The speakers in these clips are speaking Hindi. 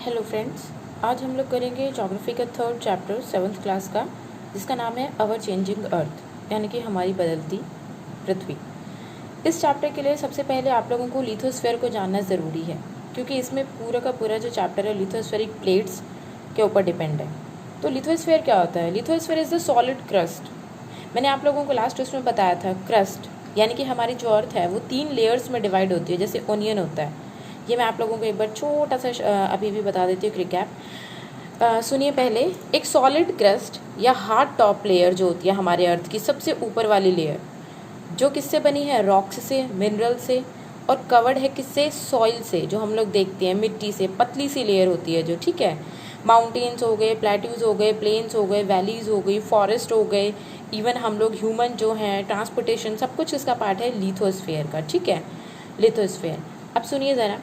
हेलो फ्रेंड्स, आज हम लोग करेंगे ज्योग्राफी का थर्ड चैप्टर 7th क्लास का, जिसका नाम है अवर चेंजिंग अर्थ, यानी कि हमारी बदलती पृथ्वी। इस चैप्टर के लिए सबसे पहले आप लोगों को लिथोस्फीयर को जानना ज़रूरी है, क्योंकि इसमें पूरा का पूरा जो चैप्टर है लिथोस्फेरिक प्लेट्स के ऊपर डिपेंड है। तो लिथोस्फीयर क्या होता है? Lithosphere is the solid crust. मैंने आप लोगों को लास्ट टेस्ट में बताया था, क्रस्ट यानी कि हमारी जो अर्थ है वो 3 लेयर्स में डिवाइड होती है, जैसे ओनियन होता है। ये मैं आप लोगों को एक बार छोटा सा अभी भी बता देती हूँ रिकैप। सुनिए पहले, एक सॉलिड क्रस्ट या हार्ड टॉप लेयर जो होती है हमारे अर्थ की सबसे ऊपर वाली लेयर, जो किससे बनी है? रॉक्स से, मिनरल से, और कवर्ड है किससे? सॉइल से, जो हम लोग देखते हैं मिट्टी से। पतली सी लेयर होती है जो, ठीक है। माउंटेन्स हो गए, प्लेट्यूज हो गए, प्लेन्स हो गए, वैलीज हो गई, फॉरेस्ट हो गए, इवन हम लोग ह्यूमन जो हैं, ट्रांसपोर्टेशन, सब कुछ इसका पार्ट है लिथोस्फीयर का, ठीक है। लिथोस्फीयर। अब सुनिए ज़रा,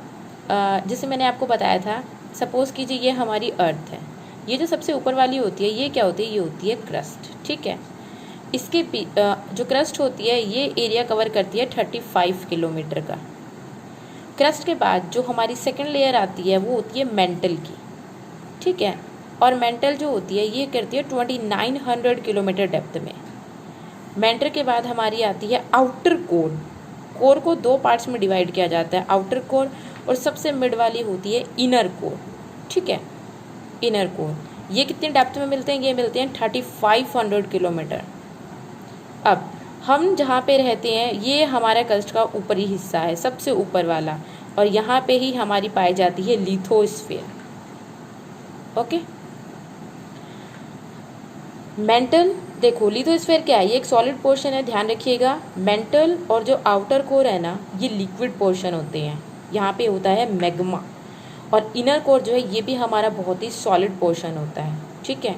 जैसे मैंने आपको बताया था, सपोज़ कीजिए ये हमारी अर्थ है। ये जो सबसे ऊपर वाली होती है ये क्या होती है? ये होती है क्रस्ट, ठीक है। इसके जो क्रस्ट होती है ये एरिया कवर करती है 35 किलोमीटर का। क्रस्ट के बाद जो हमारी सेकंड लेयर आती है वो होती है मेंटल की, ठीक है। और मेंटल जो होती है ये करती है 2900 किलोमीटर डेप्थ में। मेंटल के बाद हमारी आती है आउटर कोर। कोर को 2 पार्ट्स में डिवाइड किया जाता है, आउटर कोर, और सबसे मिड वाली होती है इनर कोर, ठीक है। इनर कोर ये कितने डेप्थ में मिलते हैं? ये मिलते हैं 3500 किलोमीटर। अब हम जहाँ पे रहते हैं ये हमारा क्रस्ट का ऊपरी हिस्सा है, सबसे ऊपर वाला, और यहाँ पे ही हमारी पाई जाती है लिथोस्फीयर, ओके। मेंटल, देखो लिथोस्फीयर क्या है? ये एक सॉलिड पोर्शन है, ध्यान रखिएगा। मेंटल और जो आउटर कोर है ना, ये लिक्विड पोर्शन होते हैं। यहाँ पे होता है मैग्मा, और इनर कोर जो है ये भी हमारा बहुत ही सॉलिड पोर्शन होता है, ठीक है।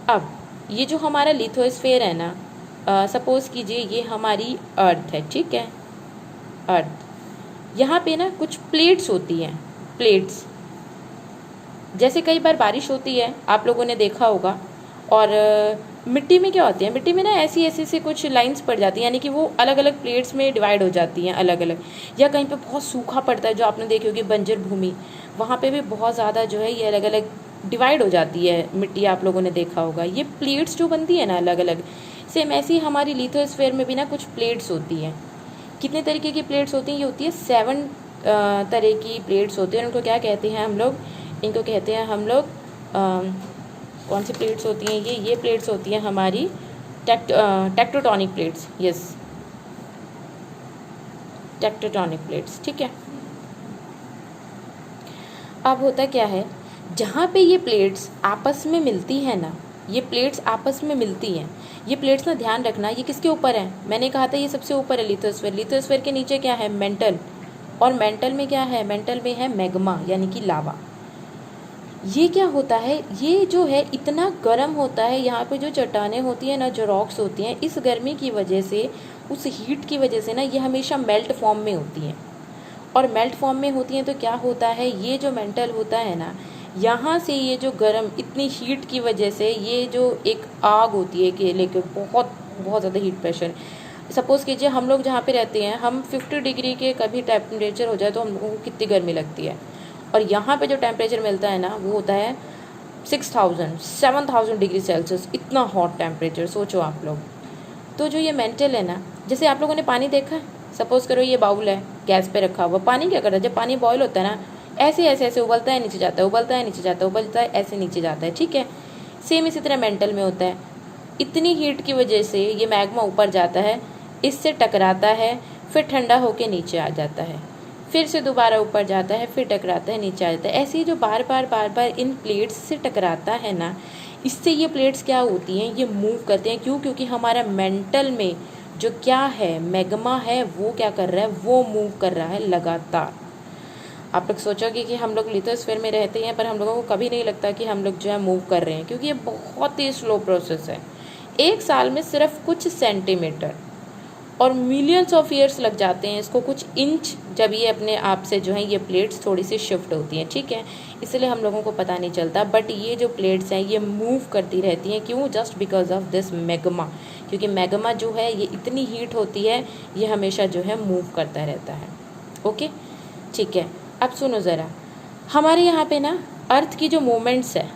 अब ये जो हमारा लिथोस्फीयर है ना, सपोज कीजिए ये हमारी अर्थ है, ठीक है। अर्थ, यहाँ पे ना कुछ प्लेट्स होती हैं, प्लेट्स। जैसे कई बार बारिश होती है, आप लोगों ने देखा होगा, और मिट्टी में क्या होती है? मिट्टी में ना ऐसी ऐसी से कुछ लाइंस पड़ जाती हैं, यानी कि वो अलग अलग प्लेट्स में डिवाइड हो जाती हैं, अलग अलग। या कहीं पे बहुत सूखा पड़ता है, जो आपने देखी होगी बंजर भूमि, वहाँ पे भी बहुत ज़्यादा जो है ये अलग अलग डिवाइड हो जाती है मिट्टी, आप लोगों ने देखा होगा। ये प्लेट्स जो बनती है ना अलग अलग, सेम ऐसी ही हमारी लिथोस्फीयर में भी ना कुछ प्लेट्स होती हैं। कितने तरीके की प्लेट्स होती हैं? ये होती है 7 तरह की प्लेट्स होती हैं। उनको क्या कहते हैं हम लोग? इनको कहते हैं हम लोग, कौन सी प्लेट्स होती हैं? ये प्लेट्स होती हैं हमारी टेक्टोटॉनिक प्लेट्स, यस, टेक्टोटॉनिक प्लेट्स, ठीक है। अब होता क्या है, जहाँ पे ये प्लेट्स आपस में मिलती है ना, ये प्लेट्स आपस में मिलती हैं, ये प्लेट्स ना ध्यान रखना, ये किसके ऊपर है? मैंने कहा था ये सबसे ऊपर है लिथोस्फीयर। लिथोस्फीयर के नीचे क्या है? मेंटल, और मेंटल में क्या है? मेंटल में है मैग्मा, यानी कि लावा। ये क्या होता है? ये जो है इतना गर्म होता है, यहाँ पे जो चट्टानें होती हैं ना, जो रॉक्स होती हैं, इस गर्मी की वजह से, उस हीट की वजह से ना, ये हमेशा मेल्ट फॉर्म में होती हैं। और मेल्ट फॉर्म में होती हैं तो क्या होता है, ये जो मेंटल होता है ना, यहाँ से ये जो गर्म, इतनी हीट की वजह से ये जो एक आग होती है केले के, बहुत बहुत ज़्यादा हीट प्रेशर। सपोज़ कीजिए हम लोग जहाँ पे रहते हैं, हम 50 डिग्री के कभी टेम्परेचर हो जाए तो हम लोगों को कितनी गर्मी लगती है, और यहाँ पे जो टेम्परेचर मिलता है ना वो होता है 7,000 डिग्री सेल्सियस, इतना हॉट टेम्परेचर, सोचो आप लोग। तो जो ये मेंटल है ना, जैसे आप लोगों ने पानी देखा है, सपोज़ करो ये बाउल है, गैस पे रखा हुआ, पानी क्या करता है? जब पानी बॉयल होता है ना, ऐसे ऐसे ऐसे उबलता है, नीचे जाता है, उबलता है, नीचे जाता है, उबलता है, ऐसे नीचे जाता है, ठीक है। सेम इसी तरह मेंटल में होता है। इतनी हीट की वजह से ये मैग्मा ऊपर जाता है, इससे टकराता है, फिर ठंडा होके नीचे आ जाता है, फिर से दोबारा ऊपर जाता है, फिर टकराता है, नीचे आ जाता है। ऐसे ही जो बार बार इन प्लेट्स से टकराता है ना, इससे ये प्लेट्स क्या होती हैं? ये मूव करते हैं। क्यों? क्योंकि हमारा मेंटल में जो क्या है, मैग्मा है, वो क्या कर रहा है? वो मूव कर रहा है लगातार। आप लोग सोचोगे कि हम लोग लिथोस्फीयर में रहते हैं, पर हम लोगों को कभी नहीं लगता कि हम लोग जो है मूव कर रहे हैं, क्योंकि ये बहुत ही स्लो प्रोसेस है। एक साल में सिर्फ कुछ सेंटीमीटर और मिलियंस ऑफ ईयर्स लग जाते हैं इसको, कुछ इंच, जब ये अपने आप से जो है ये प्लेट्स थोड़ी सी शिफ्ट होती हैं, ठीक है। इसलिए हम लोगों को पता नहीं चलता, बट ये जो प्लेट्स हैं ये मूव करती रहती हैं। क्यों? Just because of this magma, क्योंकि मैग्मा जो है ये इतनी हीट होती है, ये हमेशा जो है मूव करता रहता है, ओके, ठीक है। अब सुनो ज़रा, हमारे यहाँ पे ना अर्थ की जो मूवमेंट्स है,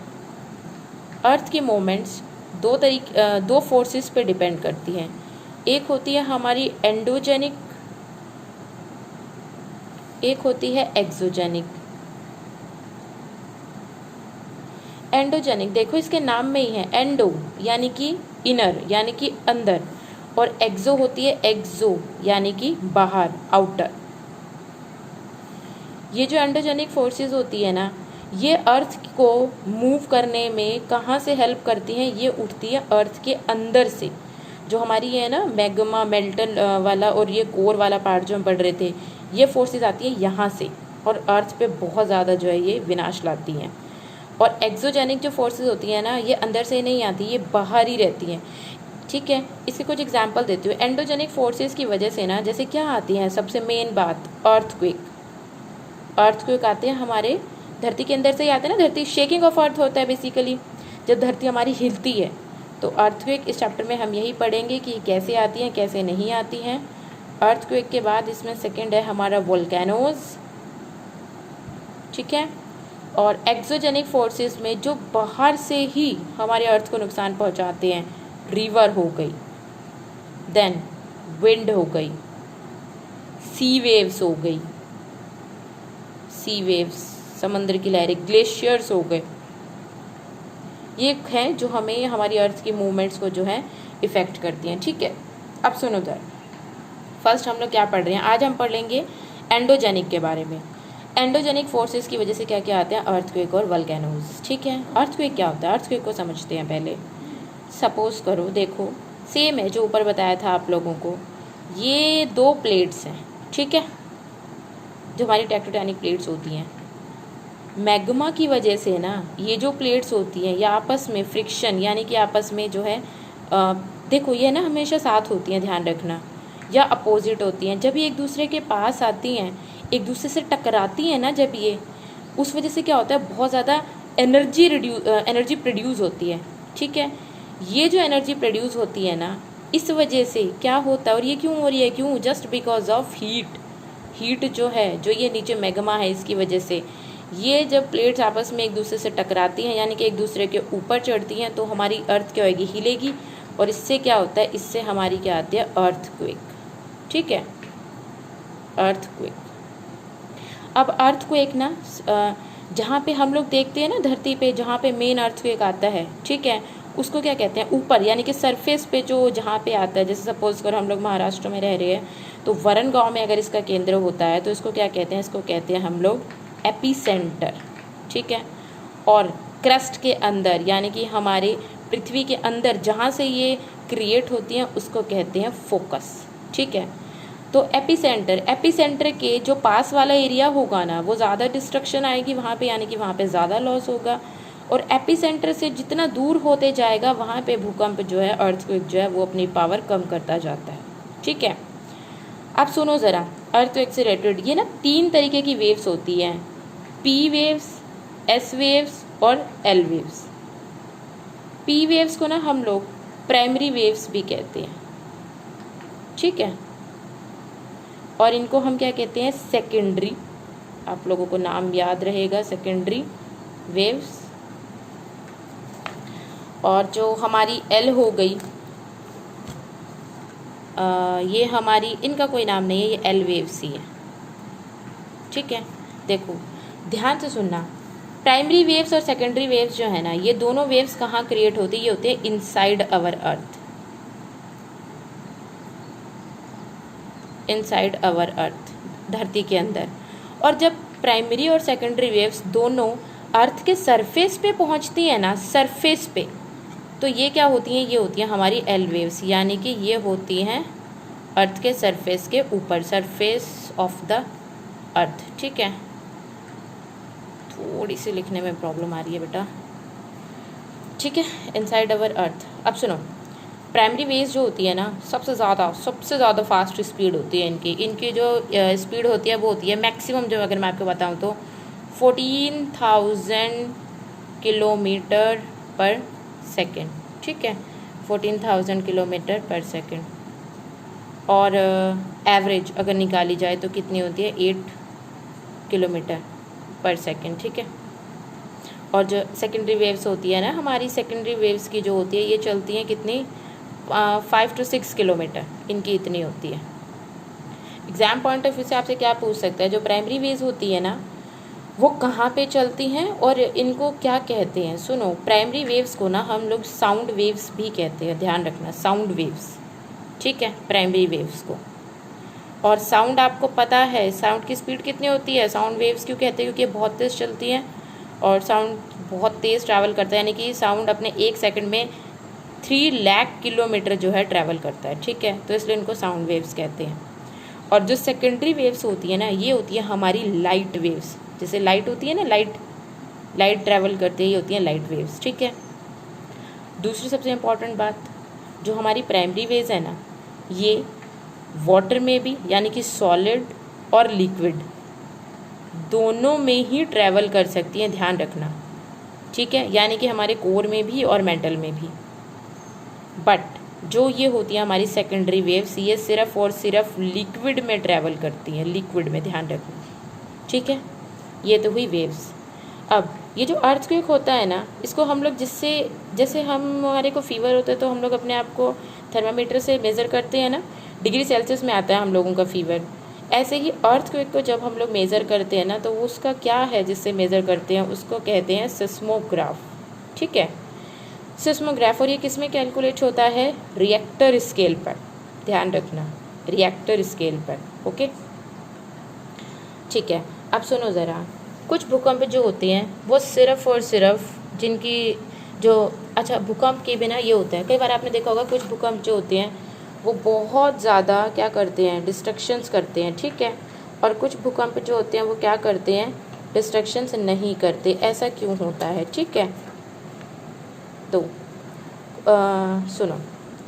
अर्थ की मूवमेंट्स दो फोर्सेस पे डिपेंड करती हैं। एक होती है हमारी एंडोजेनिक, एक होती है एक्सोजेनिक। एंडोजेनिक देखो इसके नाम में ही है, एंडो यानी कि इनर यानी कि अंदर, और एक्सो होती है एक्सो यानी कि बाहर, आउटर। ये जो एंडोजेनिक फोर्सेस होती है ना, ये अर्थ को मूव करने में कहाँ से हेल्प करती हैं? ये उठती है अर्थ के अंदर से। जो हमारी ये है ना मैग्मा, मेल्टन वाला और ये कोर वाला पार्ट जो हम पढ़ रहे थे, ये फोर्सेस आती हैं यहाँ से और अर्थ पे बहुत ज़्यादा जो है ये विनाश लाती हैं। और एक्सोजेनिक जो फोर्सेस होती हैं ना, ये अंदर से नहीं आती, ये बाहर ही रहती हैं। ठीक है, इसके कुछ एग्जाम्पल देती हूँ। एंडोजेनिक फोर्सेस की वजह से ना जैसे क्या आती हैं, सबसे मेन बात अर्थक्वेक। अर्थक्वेक आते हैं हमारे धरती के अंदर से ही आते हैं ना, धरती शेकिंग ऑफ अर्थ होता है बेसिकली, जब धरती हमारी हिलती है। तो अर्थक्वेक इस चैप्टर में हम यही पढ़ेंगे कि कैसे आती हैं कैसे नहीं आती हैं। अर्थक्वेक के बाद इसमें सेकंड है हमारा वोल्केनोज। ठीक है, और एक्सोजेनिक फोर्सेस में जो बाहर से ही हमारे अर्थ को नुकसान पहुंचाते हैं, रिवर हो गई, देन विंड हो गई, सी वेव्स हो गई, सी वेव्स समुद्र की लहरें, ग्लेशियर्स हो गए, ये हैं जो हमें हमारी अर्थ की मूवमेंट्स को जो है इफ़ेक्ट करती हैं। ठीक है, अब सुनो जरा, फर्स्ट हम लोग क्या पढ़ रहे हैं, आज हम पढ़ लेंगे एंडोजेनिक के बारे में। एंडोजेनिक फोर्सेस की वजह से क्या क्या आते हैं, अर्थक्वेक और वोल्केनोज। ठीक है, अर्थक्वेक क्या होता है, अर्थक्वेक को समझते हैं पहले। सपोज करो, देखो सेम है जो ऊपर बताया था आप लोगों को, ये दो प्लेट्स हैं। ठीक है, जो हमारी टेक्टोनिक प्लेट्स होती हैं, मैग्मा की वजह से ना ये जो प्लेट्स होती हैं ये आपस में फ्रिक्शन यानी कि आपस में जो है देखो ये ना हमेशा साथ होती हैं, ध्यान रखना, या अपोजिट होती हैं। जब ये एक दूसरे के पास आती हैं, एक दूसरे से टकराती हैं ना, जब ये, उस वजह से क्या होता है, बहुत ज़्यादा एनर्जी प्रोड्यूस होती है। ठीक है, ये जो एनर्जी प्रोड्यूस होती है ना, इस वजह से क्या होता है, और ये क्यों हो रही है, क्यों, जस्ट बिकॉज ऑफ हीट जो है, जो ये नीचे मैग्मा है, इसकी वजह से ये जब प्लेट्स आपस में एक दूसरे से टकराती हैं यानी कि एक दूसरे के ऊपर चढ़ती हैं, तो हमारी अर्थ क्या होगी, हिलेगी, और इससे क्या होता है, इससे हमारी क्या आती है, अर्थक्वेक। ठीक है, अर्थक्वेक। अब अर्थक्वेक ना जहाँ पे हम लोग देखते हैं ना धरती पे, जहाँ पे मेन अर्थक्वेक आता है, ठीक है, उसको क्या कहते हैं, ऊपर यानी कि सरफेस पे जो जहाँ पे आता है। जैसे सपोज कर हम लोग महाराष्ट्र में रह रहे हैं, तो वरण गाँव में अगर इसका केंद्र होता है तो इसको क्या कहते हैं, इसको कहते हैं हम लोग एपिसेंटर। ठीक है, और क्रस्ट के अंदर यानी कि हमारे पृथ्वी के अंदर जहाँ से ये क्रिएट होती हैं उसको कहते हैं फोकस। ठीक है, तो एपिसेंटर के जो पास वाला एरिया होगा ना, वो ज़्यादा डिस्ट्रक्शन आएगी वहाँ पे, यानी कि वहाँ पे ज़्यादा लॉस होगा, और एपिसेंटर से जितना दूर होते जाएगा वहाँ पे भूकंप जो है, अर्थक्वेक जो है, वो अपनी पावर कम करता जाता है। ठीक है, अब सुनो ज़रा, अर्थक्वेक से रिलेटेड ये ना 3 तरीके की वेव्स होती हैं, पी वेव्स, एस वेव्स और एल वेव्स। पी वेव्स को ना हम लोग प्राइमरी वेव्स भी कहते हैं। ठीक है, और इनको हम क्या कहते हैं, सेकेंडरी। आप लोगों को नाम याद रहेगा, सेकेंडरी वेव्स। और जो हमारी एल हो गई, ये हमारी, इनका कोई नाम नहीं है, ये एल वेव्स ही है। ठीक है, देखो ध्यान से सुनना, प्राइमरी वेव्स और सेकेंडरी वेव्स जो है ना, ये दोनों वेव्स कहाँ क्रिएट होती है, ये होते हैं inside our earth, inside our अर्थ, धरती के अंदर। और जब प्राइमरी और सेकेंडरी वेव्स दोनों अर्थ के सरफेस पे पहुंचती हैं ना, सरफेस पे, तो ये क्या होती हैं, ये होती हैं हमारी एल वेव्स, यानी कि ये होती हैं अर्थ के सरफेस के ऊपर, सरफेस ऑफ द अर्थ। ठीक है, थोड़ी सी लिखने में प्रॉब्लम आ रही है बेटा। ठीक है, इनसाइड अवर अर्थ। अब सुनो, प्राइमरी वेव्स जो होती है ना, सबसे ज़्यादा फास्ट स्पीड होती है इनकी जो स्पीड होती है वो होती है मैक्सिमम, जो अगर मैं आपको बताऊँ तो 14,000 किलोमीटर पर सेकेंड। ठीक है, 14,000 किलोमीटर पर सेकेंड। और एवरेज अगर निकाली जाए तो कितनी होती है, 8 किलोमीटर पर सेकेंड। ठीक है, और जो सेकेंडरी वेव्स होती है ना, हमारी सेकेंडरी वेव्स की जो होती है ये चलती हैं कितनी 5 to 6 किलोमीटर, इनकी इतनी होती है। एग्ज़ाम पॉइंट ऑफ व्यू से आपसे क्या पूछ सकता है, जो प्राइमरी वेव्स होती है ना वो कहाँ पे चलती हैं और इनको क्या कहते हैं। सुनो, प्राइमरी वेव्स को ना हम लोग साउंड वेव्स भी कहते हैं, ध्यान रखना, साउंड वेव्स, ठीक है, प्राइमरी वेव्स को। और साउंड आपको पता है साउंड की स्पीड कितनी होती है, साउंड वेव्स क्यों कहते हैं, क्योंकि ये बहुत तेज़ चलती हैं और साउंड बहुत तेज़ ट्रैवल करता है, यानी कि साउंड अपने 1 सेकंड में 3 लाख किलोमीटर जो है ट्रैवल करता है, ठीक है, तो इसलिए इनको साउंड वेव्स कहते हैं। और जो सेकेंडरी वेव्स होती है ना, ये होती है हमारी लाइट वेव्स, जैसे लाइट होती है ना, लाइट ट्रैवल करती है, ये होती है लाइट वेव्स, ठीक है। दूसरी सबसे इम्पॉर्टेंट बात, जो हमारी प्राइमरी वेव्स है ना, ये वाटर में भी, यानी कि सॉलिड और लिक्विड दोनों में ही ट्रैवल कर सकती हैं, ध्यान रखना, ठीक है, यानी कि हमारे कोर में भी और मेंटल में भी। बट जो ये होती है हमारी सेकेंडरी वेव्स, ये सिर्फ और सिर्फ लिक्विड में ट्रैवल करती हैं, लिक्विड में, ध्यान रखना, ठीक है। ये तो हुई वेव्स। अब ये जो अर्थक्वेक होता है ना, इसको हम लोग जैसे हमारे को फीवर होता है तो हम लोग अपने आप को थर्मामीटर से मेज़र करते हैं ना, डिग्री सेल्सियस में आता है हम लोगों का फीवर, ऐसे ही अर्थक्वेक को जब हम लोग मेज़र करते हैं ना, तो उसका क्या है जिससे मेज़र करते हैं, उसको कहते हैं सिस्मोग्राफ, ठीक है, सिस्मोग्राफ। और ये किस में कैलकुलेट होता है, रिएक्टर स्केल पर, ध्यान रखना, रिएक्टर स्केल पर, ओके, ठीक है। अब सुनो ज़रा, कुछ भूकंप जो होते हैं वो सिर्फ और सिर्फ जिनकी जो, अच्छा, भूकंप के बिना ये होता है, कई बार आपने देखा होगा कुछ भूकंप जो होते हैं वो बहुत ज़्यादा क्या करते हैं, डिस्ट्रक्शंस करते हैं, ठीक है, और कुछ भूकंप जो होते हैं वो क्या करते हैं, डिस्ट्रक्शंस नहीं करते, ऐसा क्यों होता है, ठीक है। तो सुनो,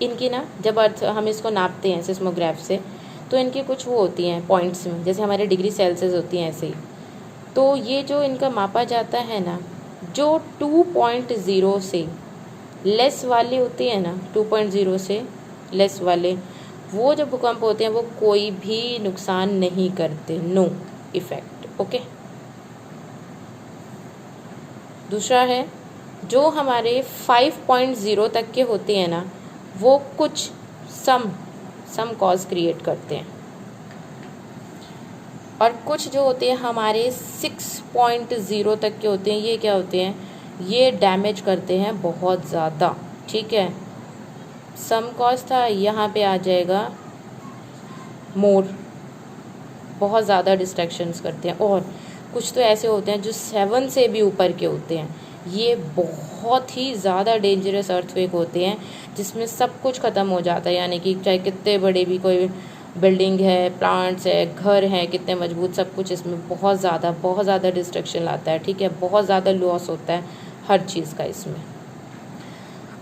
इनकी ना जब अर्थ हम इसको नापते हैं सिस्मोग्राफ से, तो इनकी कुछ वो होती हैं पॉइंट्स में, जैसे हमारे डिग्री सेल्सियस होती हैं ऐसे ही। तो ये जो इनका मापा जाता है ना, जो 2.0 से लेस वाले होते हैं ना, 2.0 से लेस वाले, वो जो भूकंप होते हैं वो कोई भी नुकसान नहीं करते, नो इफेक्ट, ओके। दूसरा है, जो हमारे 5.0 तक के होते हैं ना, वो कुछ सम कॉज क्रिएट करते हैं, और कुछ जो होते हैं हमारे 6.0 तक के होते हैं, ये क्या होते हैं, ये डैमेज करते हैं बहुत ज़्यादा, ठीक है। सम कॉज था, यहाँ पे आ जाएगा मोर, बहुत ज़्यादा डिस्ट्रैक्शंस करते हैं। और कुछ तो ऐसे होते हैं जो 7 से भी ऊपर के होते हैं, ये बहुत ही ज़्यादा डेंजरस अर्थक्वेक होते हैं, जिसमें सब कुछ ख़त्म हो जाता है, यानी कि चाहे कितने बड़े भी कोई बिल्डिंग है, प्लांट्स है, घर हैं, कितने मजबूत, सब कुछ इसमें बहुत ज़्यादा डिस्ट्रक्शन लाता है, ठीक है, बहुत ज़्यादा लॉस होता है हर चीज़ का इसमें,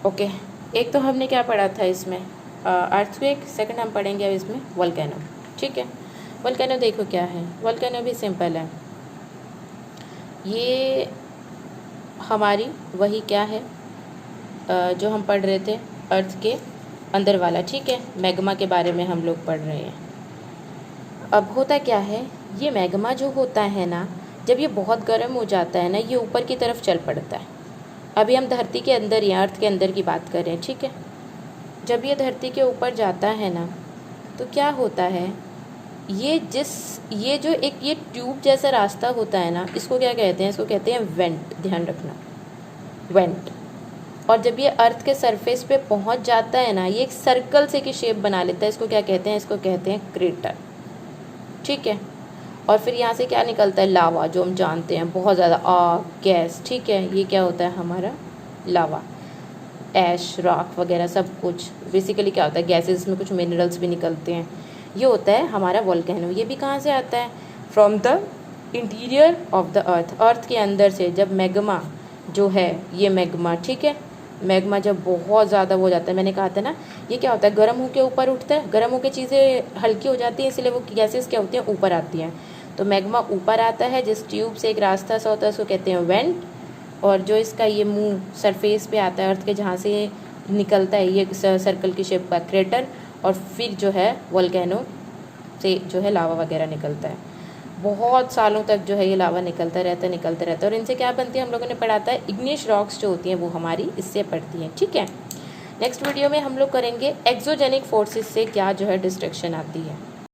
ओके। एक तो हमने क्या पढ़ा था इसमें, अर्थक्वेक, सेकंड हम पढ़ेंगे अब इसमें वोल्केनो, ठीक है। वोल्केनो देखो क्या है, वोल्केनो भी सिंपल है, ये हमारी वही क्या है जो हम पढ़ रहे थे अर्थ के अंदर वाला, ठीक है, मैग्मा के बारे में हम लोग पढ़ रहे हैं। अब होता क्या है, ये मैग्मा जो होता है ना, जब ये बहुत गर्म हो जाता है ना, ये ऊपर की तरफ चल पड़ता है। अभी हम धरती के अंदर या अर्थ के अंदर की बात कर रहे हैं, ठीक है। जब ये धरती के ऊपर जाता है ना, तो क्या होता है, ये जो एक ये ट्यूब जैसा रास्ता होता है ना, इसको क्या कहते हैं, इसको कहते हैं वेंट, ध्यान रखना, वेंट। और जब ये अर्थ के सरफेस पे पहुंच जाता है ना, ये एक सर्कल से की शेप बना लेता है, इसको क्या कहते हैं, इसको कहते हैं क्रेटर, ठीक है। और फिर यहाँ से क्या निकलता है, लावा, जो हम जानते हैं बहुत ज़्यादा आग, गैस, ठीक है, ये क्या होता है हमारा लावा, ऐश, राख वगैरह सब कुछ, बेसिकली क्या होता है, गैसेस में कुछ मिनरल्स भी निकलते हैं, ये होता है हमारा वोल्केनो। ये भी कहाँ से आता है, from the interior of the earth, earth के अंदर से। जब मैग्मा जो है, ये मैग्मा, ठीक है, मैग्मा जब बहुत ज़्यादा हो जाता है, मैंने कहा था ना, ये क्या होता है, गर्म होकर ऊपर उठता है, गर्म होकर चीज़ें हल्की हो जाती हैं, इसलिए वो गैसेस क्या होती हैं, ऊपर आती हैं। तो मैग्मा ऊपर आता है, जिस ट्यूब से एक रास्ता सा होता है उसको कहते हैं वेंट, और जो इसका ये मुंह सरफेस पे आता है अर्थ के, जहाँ से निकलता है ये सर्कल की शेप का क्रेटर, और फिर जो है वोल्केनो से जो है लावा वगैरह निकलता है। बहुत सालों तक जो है ये लावा निकलता रहता है और इनसे क्या बनती है हम लोगों ने पढ़ा था, इग्नियस रॉक्स जो होती हैं वो हमारी इससे पड़ती हैं। ठीक है, नेक्स्ट वीडियो में हम लोग करेंगे एक्सोजेनिक फोर्सेस से क्या जो है डिस्ट्रक्शन आती है।